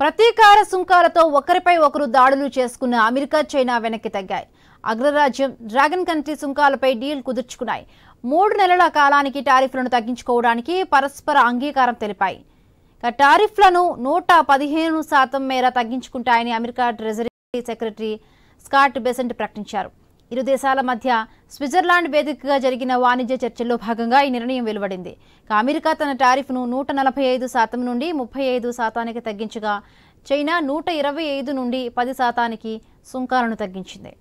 ప్రతీకార సుంకాలతో ఒకరిపై ఒకరు దాడులు చేసుకున్న అమెరికా చైనా వెనక్కి తగ్గాయి. అగ్రరాజ్యం డ్రాగన్ కంట్రీ సుంకాలపై డీల్ కుదుర్చుకున్నాయి. 3 నెలల కాలానికి టారిఫ్లను తగ్గించుకోవడానికి పరస్పర అంగీకారం తెలిపాయి. టారిఫ్లను 115% మేర తగ్గించుకుంటాయని America treasury secretary Scott Bessent ప్రకటించారు. ఇరు దేశాల మధ్య స్విట్జర్లాండ్ వేదికగా జరిగిన వాణిజ్య చర్చల్లో భాగంగా ఈ నిర్ణయం వెలువడింది. అమెరికా తన టారిఫ్ను 145% నుండి 35% తగ్గించగా చైనా 125 నుండి 10% సుంకాలను తగ్గించింది.